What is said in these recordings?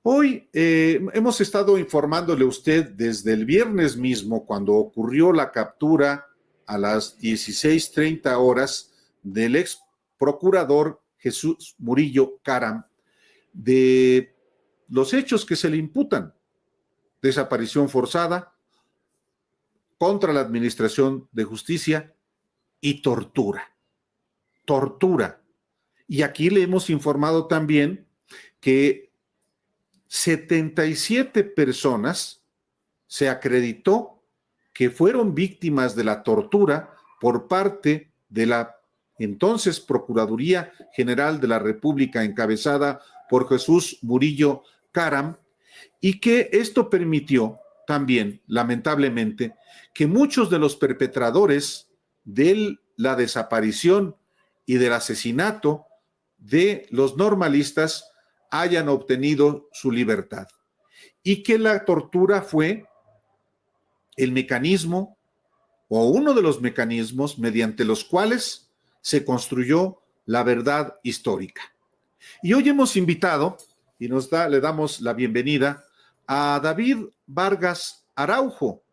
Hoy hemos estado informándole a usted desde el viernes mismo, cuando ocurrió la captura a las 16:30 horas del ex procurador Jesús Murillo Caram, de los hechos que se le imputan: desaparición forzada, contra la administración de justicia y tortura. Tortura. Y aquí le hemos informado también que 77 personas se acreditó que fueron víctimas de la tortura por parte de la entonces Procuraduría General de la República, encabezada por Jesús Murillo Caram, y que esto permitió también, lamentablemente, que muchos de los perpetradores de la desaparición y del asesinato de los normalistas hayan obtenido su libertad, y que la tortura fue el mecanismo o uno de los mecanismos mediante los cuales se construyó la verdad histórica. Y hoy hemos invitado, y le damos la bienvenida a David Vargas Araujo.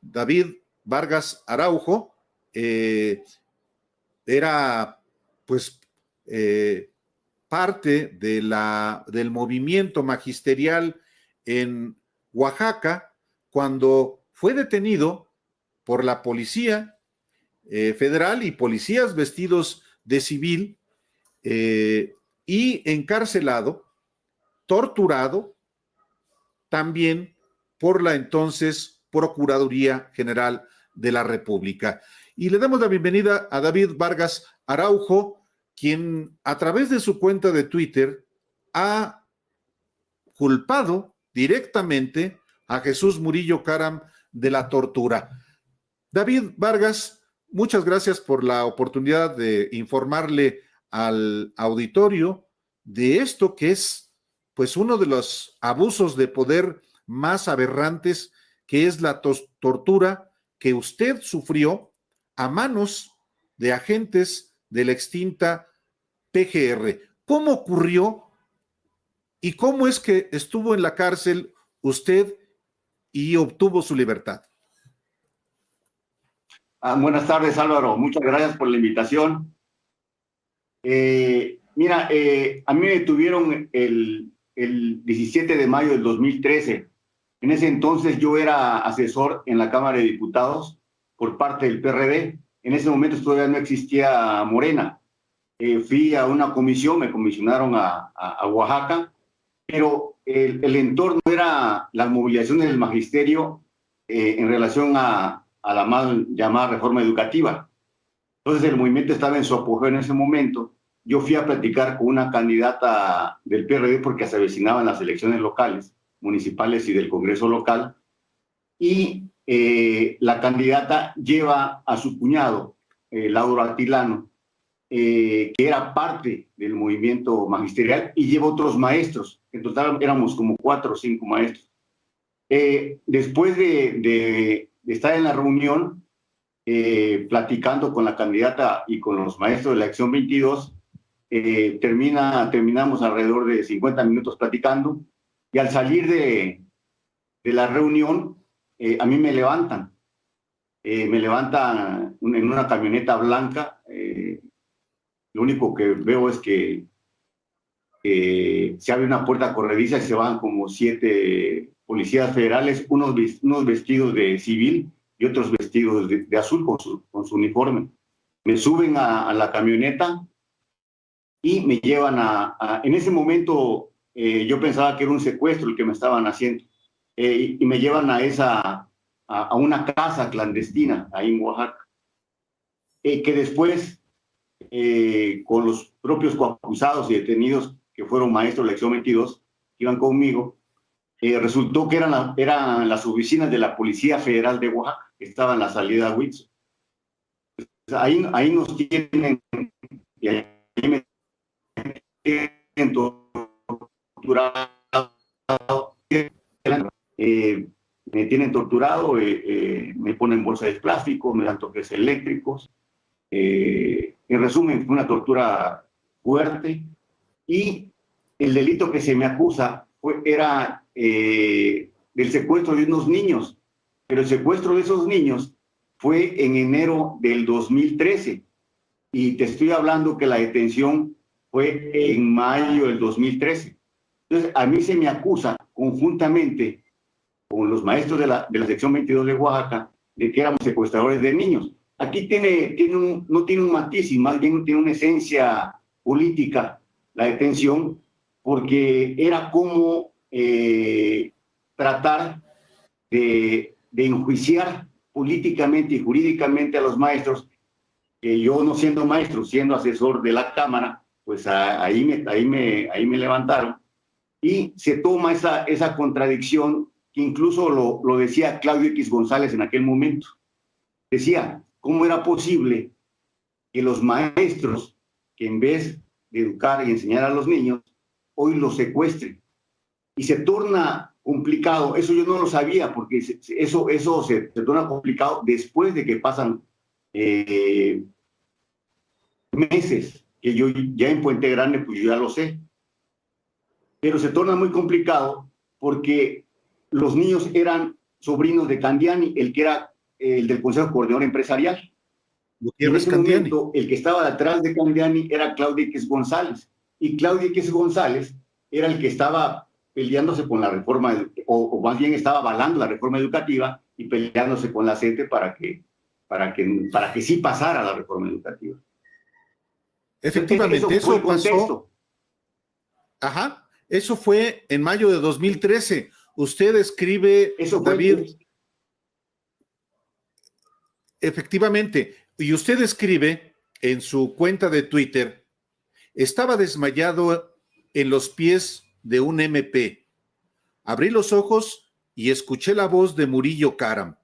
David Vargas Araujo era pues parte del movimiento magisterial en Oaxaca cuando fue detenido por la policía federal y policías vestidos de civil y encarcelado, torturado también por la entonces Procuraduría General de la República. Y le damos la bienvenida a David Vargas Araujo, quien a través de su cuenta de Twitter ha culpado directamente a Jesús Murillo Caram de la tortura. David Vargas, muchas gracias por la oportunidad de informarle al auditorio de esto que es pues uno de los abusos de poder más aberrantes, que es la tortura que usted sufrió a manos de agentes de la extinta PGR. ¿Cómo ocurrió y cómo es que estuvo en la cárcel usted y obtuvo su libertad? Buenas tardes, Álvaro. Muchas gracias por la invitación. Mira, a mí me detuvieron el 17 de mayo del 2013. En ese entonces yo era asesor en la Cámara de Diputados por parte del PRD. En ese momento todavía no existía Morena. Fui a una comisión, me comisionaron a Oaxaca, pero el entorno era las movilizaciones del magisterio en relación a la mal llamada reforma educativa. Entonces el movimiento estaba en su apogeo en ese momento. Yo fui a platicar con una candidata del PRD porque se avecinaban las elecciones locales, municipales y del Congreso local, y la candidata lleva a su cuñado, Lauro Atilano, que era parte del movimiento magisterial, y lleva otros maestros. En total éramos como 4 o 5 maestros. Después de estar en la reunión, platicando con la candidata y con los maestros de la Acción 22, terminamos alrededor de 50 minutos platicando, y al salir de la reunión, a mí me levantan en una camioneta blanca. Lo único que veo es que se abre una puerta corrediza y se van como 7 policías federales, unos vestidos de civil y otros vestidos de azul con su uniforme. Me suben a la camioneta y me llevan en ese momento yo pensaba que era un secuestro el que me estaban haciendo, y me llevan a una casa clandestina ahí en Oaxaca, que después con los propios coacusados y detenidos que fueron maestros de la Acción 22 que iban conmigo, resultó que eran las oficinas de la Policía Federal de Oaxaca, que estaban en la salida a Huitzo. Ahí nos tienen, y ahí me tienen torturado, me tienen torturado, me ponen bolsas de plástico, me dan toques eléctricos. En resumen, fue una tortura fuerte, y el delito que se me acusa era del secuestro de unos niños, pero el secuestro de esos niños fue en enero del 2013 y te estoy hablando que la detención fue en mayo del 2013. Entonces, a mí se me acusa conjuntamente con los maestros de la sección 22 de Oaxaca de que éramos secuestradores de niños. Aquí no tiene un matiz y más bien tiene una esencia política la detención, porque era como tratar de enjuiciar políticamente y jurídicamente a los maestros, que yo no siendo maestro, siendo asesor de la Cámara, pues ahí me levantaron. Y se toma esa contradicción que incluso lo decía Claudio X González en aquel momento. Decía, ¿cómo era posible que los maestros, que en vez de educar y enseñar a los niños, hoy los secuestren? Y se torna complicado, eso yo no lo sabía, porque eso se torna complicado después de que pasan meses, que yo ya en Puente Grande, pues yo ya lo sé. Pero se torna muy complicado porque los niños eran sobrinos de Candiani, el que era el del Consejo Coordinador Empresarial. En ese momento, el que estaba detrás de Candiani era Claudio X González. Y Claudio X González era el que estaba peleándose con la reforma, o más bien estaba avalando la reforma educativa y peleándose con la CENTE para que sí pasara la reforma educativa. Efectivamente, eso pasó. Ajá, eso fue en mayo de 2013. Usted escribe, David. Efectivamente, y usted escribe en su cuenta de Twitter: estaba desmayado en los pies de un MP. Abrí los ojos y escuché la voz de Murillo Karam.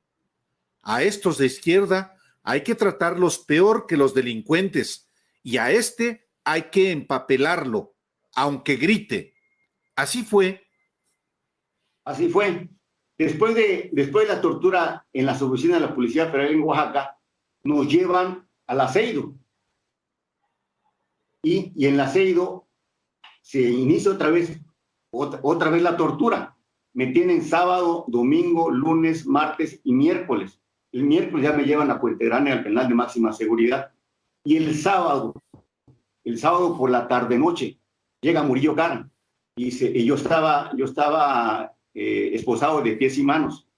A estos de izquierda hay que tratarlos peor que los delincuentes, y a este hay que empapelarlo, aunque grite. Así fue. Así fue. Después de la tortura en las oficinas de la Policía Federal en Oaxaca, nos llevan al Aceido. Y en el Aceido se inicia otra vez la tortura. Me tienen sábado, domingo, lunes, martes y miércoles. El miércoles ya me llevan a Puente Grande al penal de máxima seguridad. Y el sábado por la tarde-noche, llega Murillo Karam. Y yo estaba esposado de pies y manos.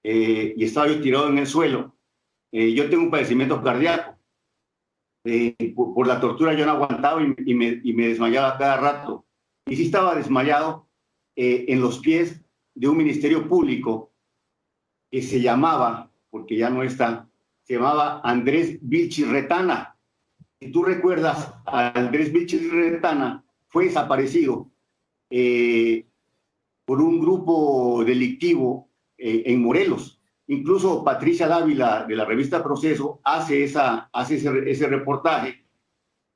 Y estaba yo tirado en el suelo. Yo tengo un padecimiento cardíaco. Por la tortura yo no aguantaba y me desmayaba cada rato. Y sí estaba desmayado en los pies de un ministerio público que se llamaba, porque ya no está, se llamaba Andrés Vilchis Retana. Si tú recuerdas, Andrés Vilchis Retana fue desaparecido por un grupo delictivo en Morelos. Incluso Patricia Dávila, de la revista Proceso, hace ese reportaje,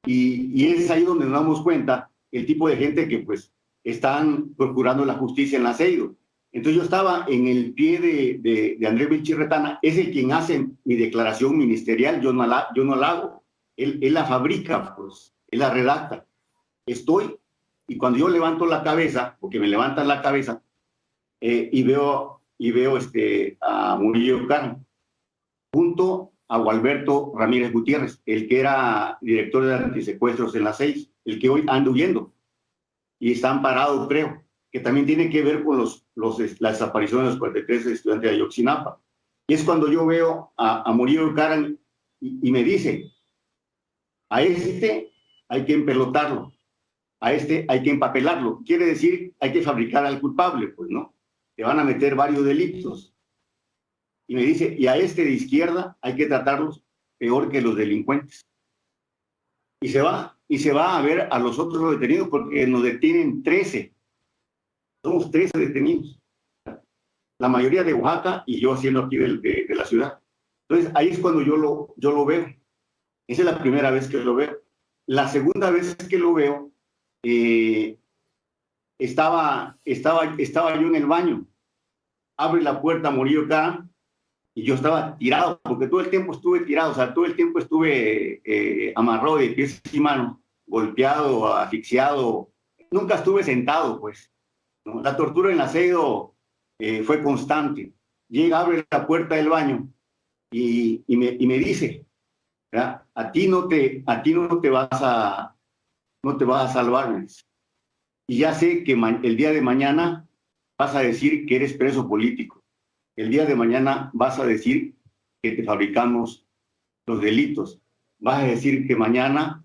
y es ahí donde nos damos cuenta el tipo de gente que pues están procurando la justicia en el Aceido. Entonces yo estaba en el pie de Andrés Vilchis Retana, es el quien hace mi declaración ministerial, yo no la hago, él la fabrica, pues, él la redacta. Estoy, y cuando yo levanto la cabeza, porque me levantan la cabeza, y veo a Murillo Karam, junto a Gualberto Ramírez Gutiérrez, el que era director de antisecuestros en la 6, el que hoy anda huyendo y está amparado, creo, que también tiene que ver con las desapariciones de los 43 estudiantes de Ayotzinapa. Y es cuando yo veo a Murillo Karam y me dice: a este hay que empelotarlo, a este hay que empapelarlo. Quiere decir, hay que fabricar al culpable, pues, ¿no? Te van a meter varios delitos. Y me dice, y a este de izquierda hay que tratarlos peor que los delincuentes. Y se va a ver a los otros detenidos, porque nos detienen 13. Somos 13 detenidos. La mayoría de Oaxaca y yo siendo aquí de la ciudad. Entonces ahí es cuando yo lo veo. Esa es la primera vez que lo veo. La segunda vez que lo veo, estaba yo en el baño. Abre la puerta Murillo Karam y yo estaba tirado, porque todo el tiempo estuve tirado, o sea, todo el tiempo estuve amarrado de pies y manos, golpeado, asfixiado. Nunca estuve sentado, pues. ¿no? La tortura en Lasedo fue constante. Llega, abre la puerta del baño y me dice, ¿verdad? A ti no te vas a salvar. Y ya sé que el día de mañana vas a decir que eres preso político. El día de mañana vas a decir que te fabricamos los delitos. Vas a decir que mañana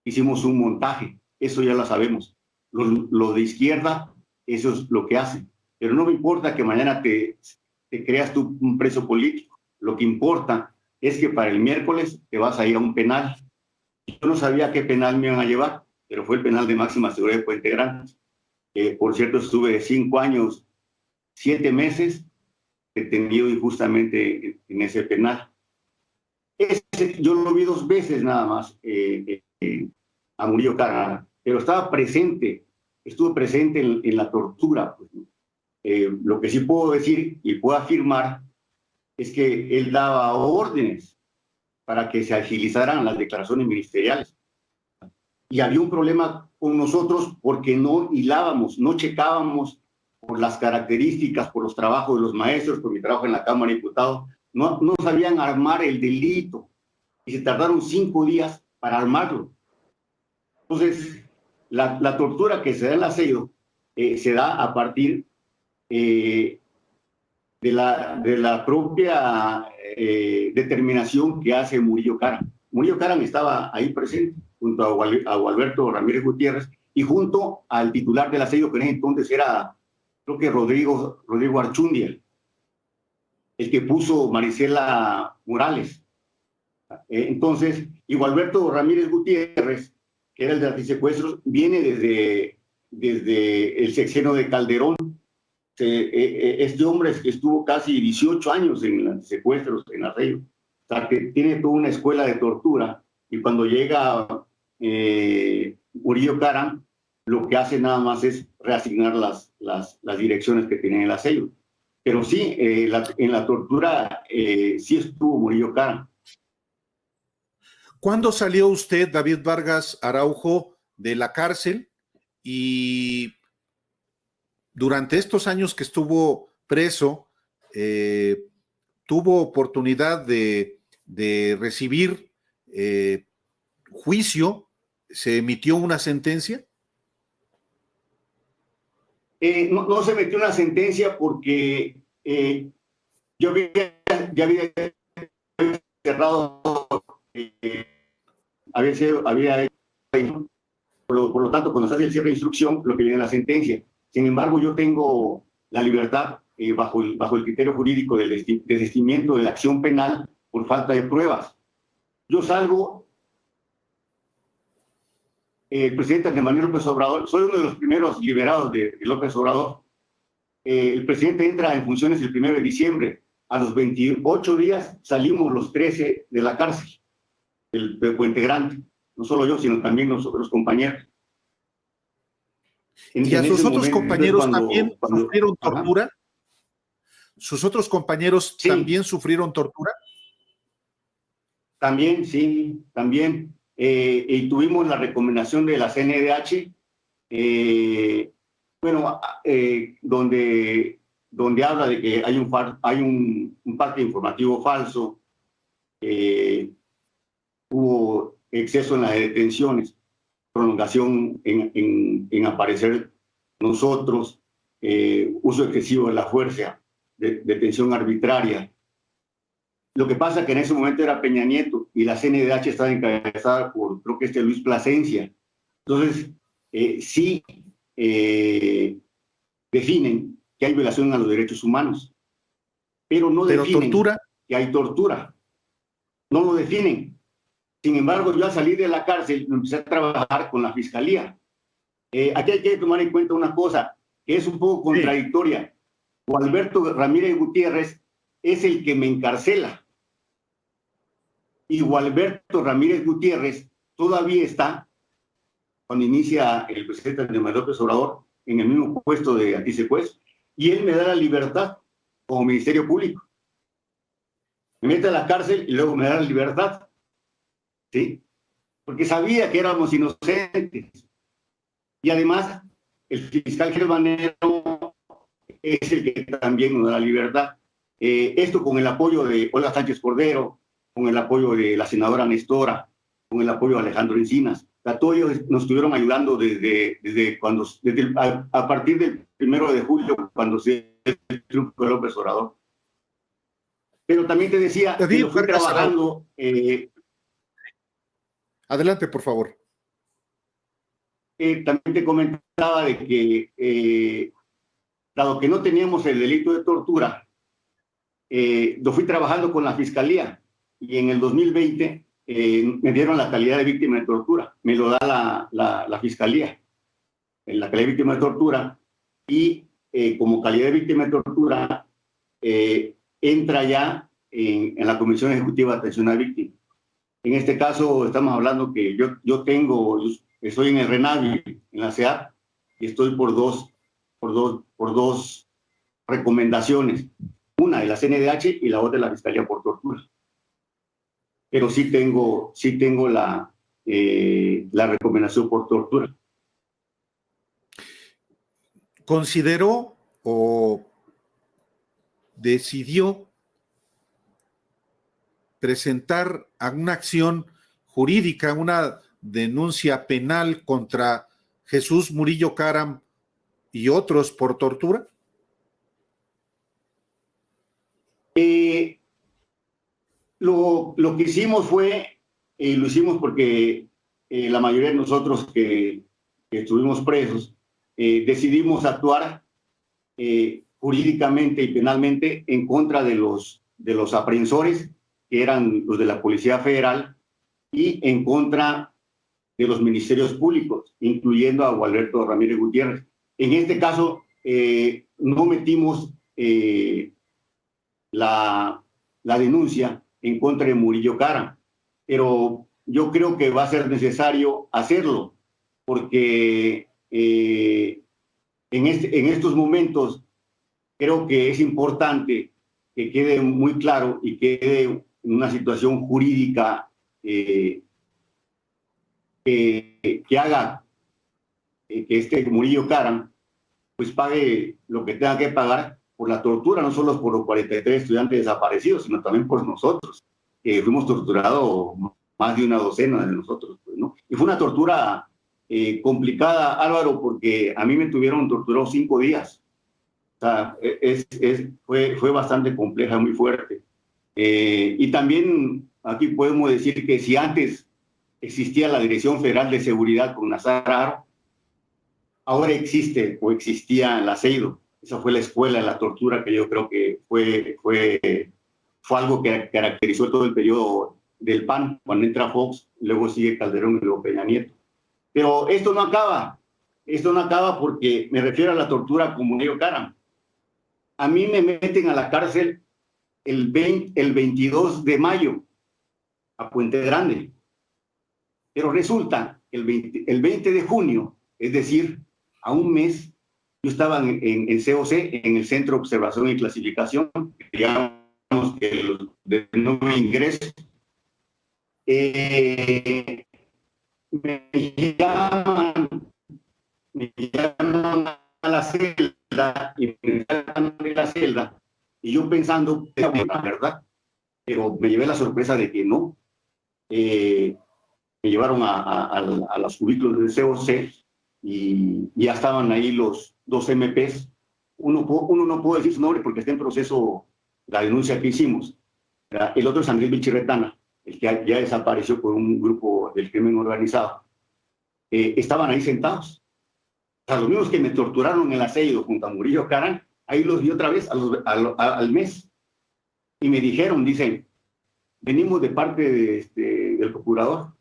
hicimos un montaje. Eso ya lo sabemos. Los de izquierda, eso es lo que hacen. Pero no me importa que mañana te creas tú un preso político. Lo que importa es que para el miércoles te vas a ir a un penal. Yo no sabía qué penal me iban a llevar, pero fue el penal de máxima seguridad de Puente Grande. Por cierto, estuve 5 años, 7 meses detenido injustamente en ese penal. Yo lo vi 2 veces nada más a Murillo Karam, pero estuve presente en la tortura. Pues, ¿no? Lo que sí puedo decir y puedo afirmar es que él daba órdenes para que se agilizaran las declaraciones ministeriales. Y había un problema con nosotros porque no hilábamos, no checábamos por las características, por los trabajos de los maestros, por mi trabajo en la Cámara de Diputados, no sabían armar el delito y se tardaron 5 días para armarlo. Entonces, la tortura que se da en la Lasedo se da a partir de la propia determinación que hace Murillo Karam. Murillo Karam estaba ahí presente junto a Gualberto Ramírez Gutiérrez y junto al titular de la Lasedo, que en ese entonces era, creo que Rodrigo Archundia, el que puso Marisela Morales. Entonces, y Gualberto Ramírez Gutiérrez, que era el de antisecuestros, viene desde el sexenio de Calderón. Este hombre estuvo casi 18 años en antisecuestros en Arreo. O sea, que tiene toda una escuela de tortura, y cuando llega Murillo Karam, lo que hace nada más es reasignar las direcciones que tienen en la sello. Pero sí, en la tortura sí estuvo Murillo Karam. ¿Cuándo salió usted, David Vargas Araujo, de la cárcel? Y durante estos años que estuvo preso, ¿tuvo oportunidad de recibir juicio? ¿Se emitió una sentencia? No se metió una sentencia porque yo ya había cerrado, había por lo tanto, cuando se hace el cierre de instrucción, lo que viene en la sentencia. Sin embargo, yo tengo la libertad bajo el criterio jurídico del desistimiento de la acción penal por falta de pruebas. Yo salgo, el presidente Andrés Manuel López Obrador, soy uno de los primeros liberados de López Obrador. El presidente entra en funciones el 1 de diciembre. A los 28 días salimos los 13 de la cárcel, de Puente Grande. No solo yo, sino también los otros compañeros. ¿Y a sus otros compañeros también sufrieron tortura? ¿Sus otros compañeros también sufrieron tortura? También, sí, también. Y tuvimos la recomendación de la CNDH, donde habla de que hay un parte informativo falso, hubo exceso en las detenciones, prolongación en aparecer nosotros, uso excesivo de la fuerza, detención arbitraria. Lo que pasa es que en ese momento era Peña Nieto y la CNDH estaba encabezada por, creo que Luis Plasencia. Entonces, sí definen que hay violación a los derechos humanos, pero no definen que hay tortura. No lo definen. Sin embargo, yo al salir de la cárcel empecé a trabajar con la fiscalía. Aquí hay que tomar en cuenta una cosa que es un poco contradictoria. Gualberto Ramírez Gutiérrez es el que me encarcela. Y Gualberto Ramírez Gutiérrez todavía está, cuando inicia el presidente Andrés Manuel López Obrador, en el mismo puesto de antisecuestro, y él me da la libertad como Ministerio Público. Me mete a la cárcel y luego me da la libertad. ¿Sí? Porque sabía que éramos inocentes. Y además, el fiscal Germanero es el que también nos da la libertad. Esto con el apoyo de Olga Sánchez Cordero, con el apoyo de la senadora Nestora, con el apoyo de Alejandro Encinas. Todos ellos nos estuvieron ayudando a partir del 1 de julio, cuando se el triunfo de López Obrador. Pero también te decía que lo fui trabajando. Adelante, por favor. También te comentaba de que, dado que no teníamos el delito de tortura, lo fui trabajando con la Fiscalía y en el 2020 me dieron la calidad de víctima de tortura. Me lo da la Fiscalía, en la calidad de víctima de tortura, y como calidad de víctima de tortura entra ya en la Comisión Ejecutiva de Atención a Víctimas. En este caso estamos hablando que yo estoy en el RENAVI, en la CEAP, y estoy por dos recomendaciones, una de la CNDH y la otra de la Fiscalía por tortura. Pero sí tengo la recomendación por tortura. ¿Consideró o decidió presentar una acción jurídica, una denuncia penal contra Jesús Murillo Caram y otros por tortura? Lo que hicimos fue, lo hicimos porque la mayoría de nosotros que estuvimos presos, decidimos actuar jurídicamente y penalmente en contra de los aprehensores, que eran los de la Policía Federal, y en contra de los ministerios públicos, incluyendo a Gualberto Ramírez Gutiérrez. En este caso, no metimos la denuncia en contra de Murillo Caram, pero yo creo que va a ser necesario hacerlo, porque en estos momentos creo que es importante que quede muy claro y quede en una situación jurídica que haga que este Murillo Caram pues pague lo que tenga que pagar por la tortura, no solo por los 43 estudiantes desaparecidos, sino también por nosotros, que fuimos torturados más de una docena de nosotros, pues, ¿no? Y fue una tortura complicada, Álvaro, porque a mí me tuvieron torturado 5 días. O sea, fue bastante compleja, muy fuerte. Y también aquí podemos decir que si antes existía la Dirección Federal de Seguridad con Nazar Haro, ahora existe o existía la CEIDO. Esa fue la escuela de la tortura que yo creo que fue algo que caracterizó todo el periodo del PAN, cuando entra Fox, luego sigue Calderón y luego Peña Nieto. Pero esto no acaba porque me refiero a la tortura con Murillo Caram. A mí me meten a la cárcel el 22 de mayo, a Puente Grande. Pero resulta que el 20 de junio, es decir, a un mes, yo estaba en COC, en el Centro de Observación y Clasificación, digamos que de nuevo ingreso. Me llaman a la celda y me sacan de la celda, y yo pensando que era la verdad, pero me llevé la sorpresa de que no. Me llevaron a los cubículos del COC y ya estaban ahí los 2 MPs. Uno no puede decir su nombre porque está en proceso la denuncia que hicimos. El otro es Andrés Bichirretana, el que ya desapareció por un grupo del crimen organizado. Estaban ahí sentados. O sea, los mismos que me torturaron en el aseido junto a Murillo Caram, ahí los vi otra vez al mes. Y me dicen, venimos de parte del procurador.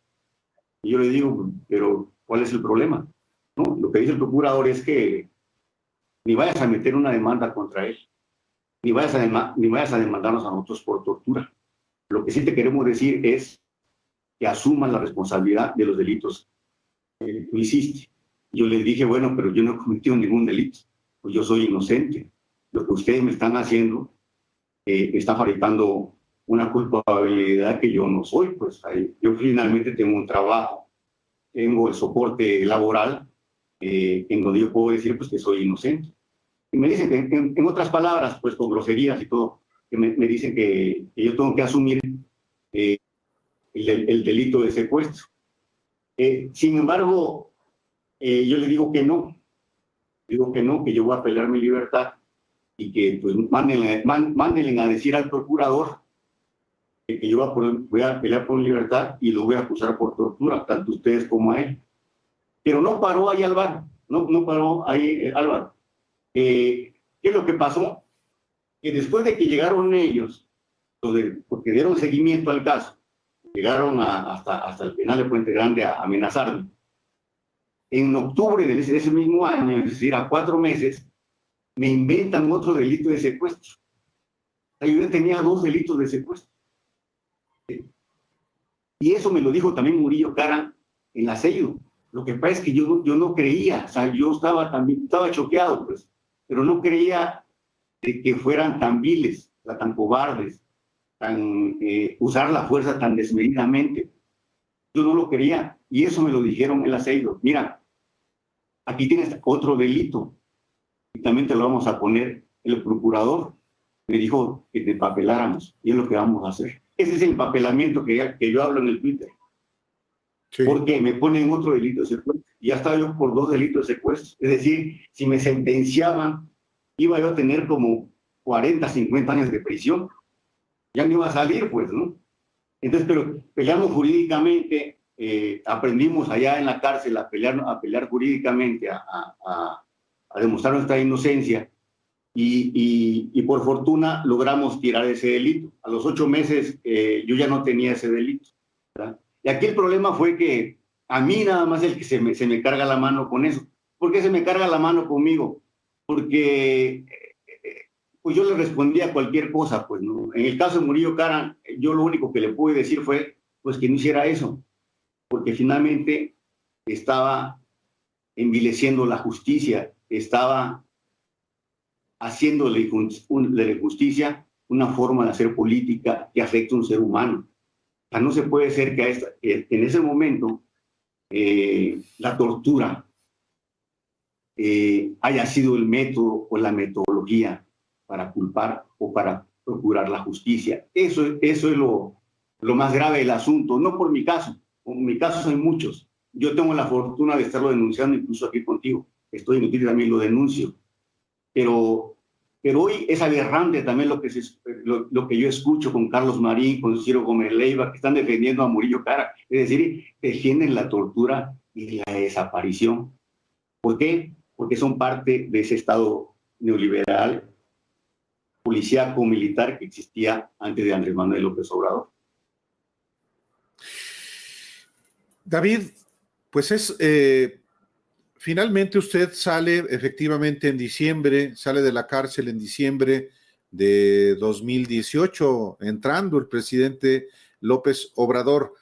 Y yo le digo, pero ¿cuál es el problema? No, lo que dice el procurador es que ni vayas a meter una demanda contra él, ni vayas a demandarnos a nosotros por tortura. Lo que sí te queremos decir es que asuman la responsabilidad de los delitos que tú hiciste. Yo les dije, bueno, pero yo no he cometido ningún delito, pues yo soy inocente. Lo que ustedes me están haciendo, están fabricando una culpabilidad que yo no soy. Pues yo finalmente tengo un trabajo, tengo el soporte laboral, en donde yo puedo decir pues que soy inocente. Y me dicen, en otras palabras, pues con groserías y todo, que me dicen que yo tengo que asumir el delito de secuestro. Sin embargo, yo le digo que no, que yo voy a apelar mi libertad y que pues mándenle a decir al procurador que yo voy a pelear por mi libertad y lo voy a acusar por tortura, tanto ustedes como a él. Pero no paró ahí Álvaro, no paró ahí Álvaro. ¿Qué es lo que pasó? Que después de que llegaron ellos, porque dieron seguimiento al caso, llegaron hasta el penal de Puente Grande a amenazarme. En octubre de ese mismo año, es decir, a 4 meses, me inventan otro delito de secuestro. Yo ya tenía 2 delitos de secuestro. Y eso me lo dijo también Murillo Karam en la CEIDO. Lo que pasa es que yo no creía, o sea, yo estaba choqueado, pues, pero no creía de que fueran tan viles, tan cobardes, usar la fuerza tan desmedidamente. Yo no lo creía, y eso me lo dijeron en la CEIDO. Mira, aquí tienes otro delito, y también te lo vamos a poner. El procurador me dijo que te empapeláramos, y es lo que vamos a hacer. Ese es el empapelamiento que yo hablo en el Twitter. Sí. Porque me ponen otro delito de secuestro. Y ya estaba yo por 2 delitos de secuestro. Es decir, si me sentenciaban, iba yo a tener como 40, 50 años de prisión. Ya no iba a salir, pues, ¿no? Entonces, pero peleamos jurídicamente, aprendimos allá en la cárcel a pelear jurídicamente, a demostrar nuestra inocencia. Y por fortuna logramos tirar ese delito. A los 8 meses yo ya no tenía ese delito, ¿verdad? Y aquí el problema fue que a mí nada más el que se me carga la mano con eso. ¿Por qué se me carga la mano conmigo? Porque pues yo le respondía a cualquier cosa, pues, ¿no? En el caso de Murillo Karam, yo lo único que le pude decir fue pues que no hiciera eso, porque finalmente estaba envileciendo la justicia, estaba haciéndole de la justicia una forma de hacer política que afecta a un ser humano. O sea, no se puede ser que en ese momento la tortura haya sido el método o la metodología para culpar o para procurar la justicia. Eso es lo más grave del asunto, no por mi caso. En mi caso hay muchos. Yo tengo la fortuna de estarlo denunciando incluso aquí contigo. Estoy en Twitter, también lo denuncio. Pero hoy es aberrante también lo que yo escucho con Carlos Marín, con Ciro Gómez Leiva, que están defendiendo a Murillo Karam. Es decir, defienden la tortura y la desaparición. ¿Por qué? Porque son parte de ese Estado neoliberal, policíaco, militar que existía antes de Andrés Manuel López Obrador. David, pues finalmente usted sale efectivamente en diciembre, sale de la cárcel en diciembre de 2018, entrando el presidente López Obrador.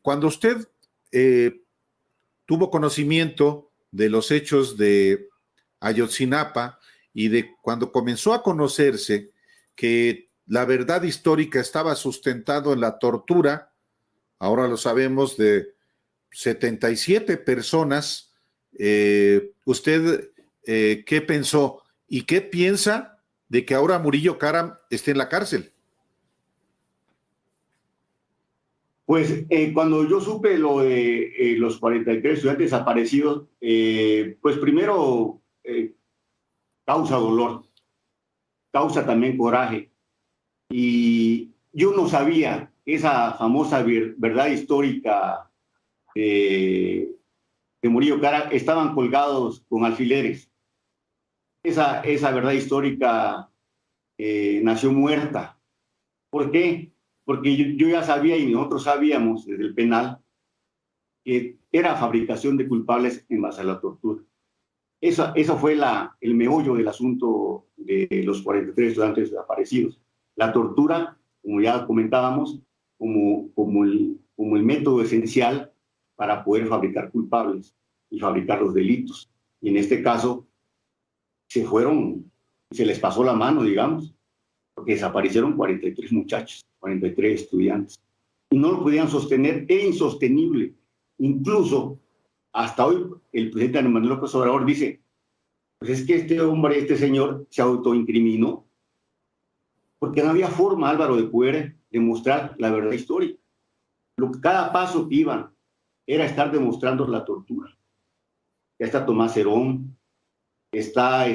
Cuando usted tuvo conocimiento de los hechos de Ayotzinapa y de cuando comenzó a conocerse que la verdad histórica estaba sustentado en la tortura, ahora lo sabemos, de 77 personas, ¿usted qué pensó y qué piensa de que ahora Murillo Karam esté en la cárcel? Pues cuando yo supe lo de los 43 estudiantes desaparecidos, pues primero causa dolor, causa también coraje. Y yo no sabía esa famosa verdad histórica de Murillo Karam, estaban colgados con alfileres. Esa verdad histórica nació muerta. ¿Por qué? Porque yo ya sabía y nosotros sabíamos desde el penal que era fabricación de culpables en base a la tortura. Eso fue el meollo del asunto de los 43 estudiantes desaparecidos. La tortura, como ya comentábamos, como el método esencial para poder fabricar culpables y fabricar los delitos. Y en este caso, se les pasó la mano, digamos, porque desaparecieron 43 muchachos, 43 estudiantes. Y no lo podían sostener, era insostenible. Incluso hasta hoy el presidente Andrés Manuel López Obrador dice, pues es que este hombre, este señor, se autoincriminó porque no había forma, Álvaro, de poder demostrar la verdad histórica. Cada paso que iban era estar demostrando la tortura. Ya está Tomás Herón, está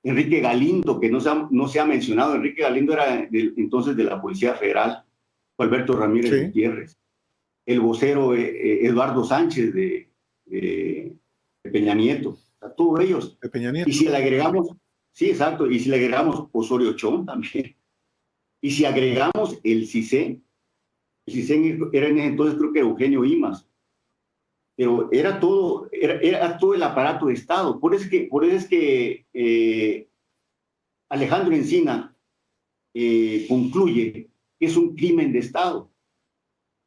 Enrique Galindo, que no se ha mencionado. Enrique Galindo era entonces de la Policía Federal, Alberto Ramírez Sí. Gutiérrez, el vocero Eduardo Sánchez de Peña Nieto, o sea, todos ellos. De Peña Nieto. Y si le agregamos, sí, exacto, y si le agregamos Osorio Chong también, y si agregamos el CISEN era en ese entonces creo que Eugenio Imas, pero era todo el aparato de Estado. Por eso es que Alejandro Encina concluye que es un crimen de Estado.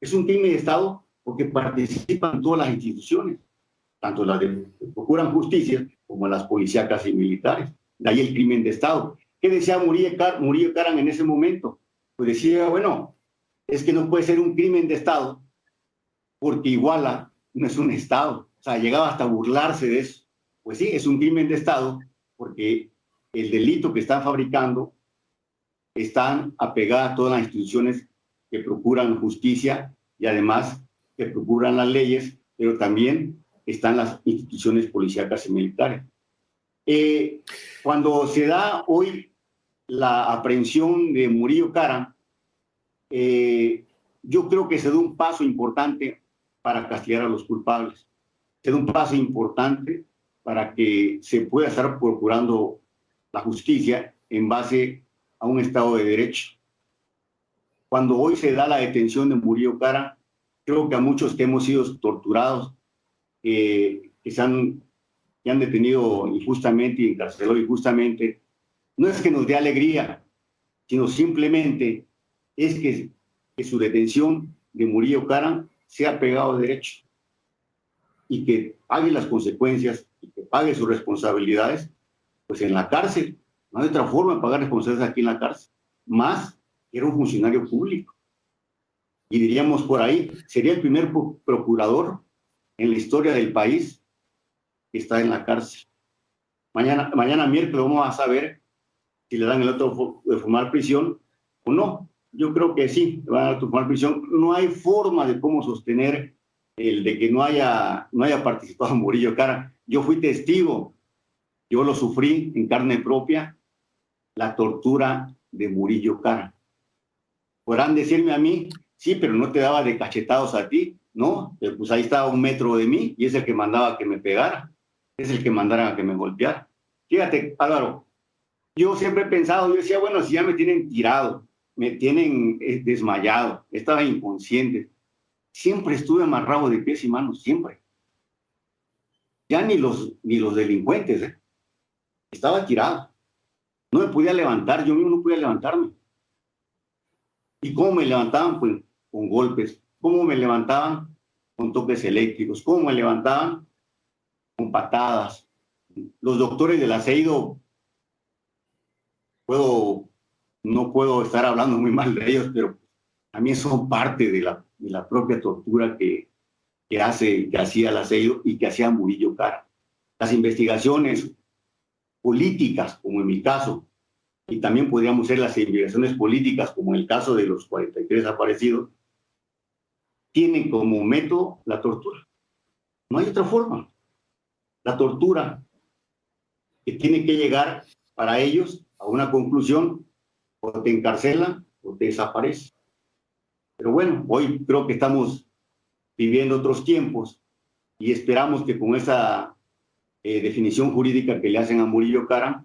Es un crimen de Estado porque participan todas las instituciones, tanto las que procuran justicia como las policíacas y militares. De ahí el crimen de Estado. ¿Qué decía Murillo Karam en ese momento? Pues decía, bueno, es que no puede ser un crimen de Estado porque Iguala no es un Estado. O sea, llegaba hasta a burlarse de eso. Pues sí, es un crimen de Estado porque el delito que están fabricando están apegadas a todas las instituciones que procuran justicia y además que procuran las leyes, pero también están las instituciones policíacas y militares. Cuando se da hoy la aprehensión de Murillo Karam, yo creo que se da un paso importante para castigar a los culpables. Se da un paso importante para que se pueda estar procurando la justicia en base a un Estado de Derecho. Cuando hoy se da la detención de Murillo Karam, creo que a muchos que hemos sido torturados, que han detenido injustamente y encarcelado injustamente, no es que nos dé alegría, sino simplemente es que su detención de Murillo Karam sea pegado de derecho y que pague las consecuencias y que pague sus responsabilidades, pues en la cárcel. No hay otra forma de pagar responsabilidades aquí en la cárcel, más que era un funcionario público. Y diríamos por ahí, sería el primer procurador en la historia del país que está en la cárcel. Mañana miércoles vamos a saber si le dan el otro de formar prisión o no. Yo creo que sí, le van a dar otro formar prisión. No hay forma de cómo sostener el de que no haya participado Murillo Karam. Yo fui testigo, yo lo sufrí en carne propia, la tortura de Murillo Karam. Podrán decirme a mí, sí, pero no te daba de cachetados a ti, ¿no? Pues ahí estaba a 1 metro de mí y es el que mandaba que me pegara, es el que mandara a que me golpeara. Fíjate, Álvaro, yo siempre he pensado, yo decía, bueno, si ya me tienen tirado, me tienen desmayado, estaba inconsciente, siempre estuve amarrado de pies y manos, siempre. Ya ni los delincuentes, estaba tirado. No me podía levantar, yo mismo no podía levantarme. ¿Y cómo me levantaban? Pues con golpes. ¿Cómo me levantaban? Con toques eléctricos. ¿Cómo me levantaban? Con patadas. Los doctores del Aceido, no puedo estar hablando muy mal de ellos, pero también son parte de la propia tortura que hacía el Aceido y que hacía Murillo Karam. Las investigaciones políticas, como en mi caso, y también podríamos ser las investigaciones políticas, como en el caso de los 43 desaparecidos, tienen como método la tortura. No hay otra forma. La tortura que tiene que llegar para ellos a una conclusión, o te encarcelan o te desaparecen. Pero bueno, hoy creo que estamos viviendo otros tiempos y esperamos que con esa definición jurídica que le hacen a Murillo Karam,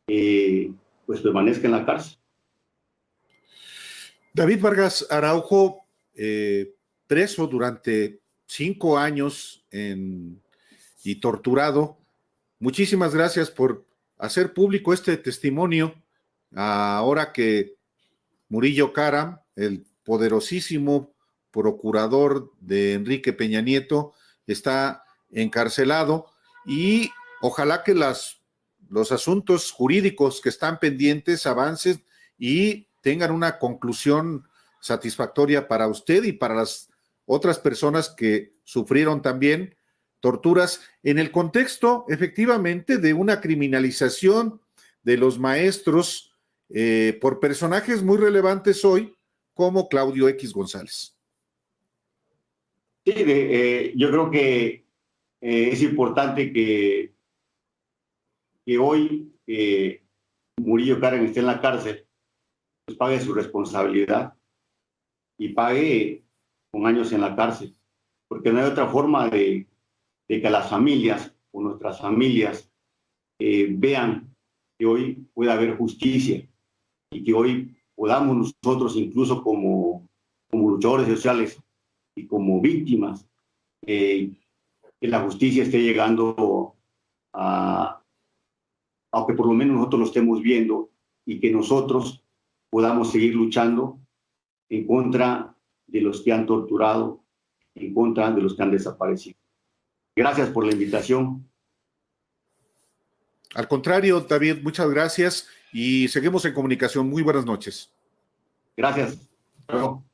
pues permanezca en la cárcel. David Vargas Araujo, preso durante 5 años y torturado. Muchísimas gracias por hacer público este testimonio ahora que Murillo Karam, el poderosísimo procurador de Enrique Peña Nieto, está encarcelado y ojalá que los asuntos jurídicos que están pendientes avancen y tengan una conclusión satisfactoria para usted y para las otras personas que sufrieron también torturas en el contexto, efectivamente, de una criminalización de los maestros por personajes muy relevantes hoy, como Claudio X González. Sí, yo creo que es importante que hoy Murillo Karam esté en la cárcel, pues pague su responsabilidad y pague con años en la cárcel, porque no hay otra forma de que las familias o nuestras familias vean que hoy puede haber justicia y que hoy podamos nosotros, incluso como luchadores sociales y como víctimas, que la justicia esté llegando a que por lo menos nosotros lo estemos viendo y que nosotros podamos seguir luchando en contra de los que han torturado, en contra de los que han desaparecido. Gracias por la invitación. Al contrario, David, muchas gracias y seguimos en comunicación. Muy buenas noches. Gracias. Hasta luego.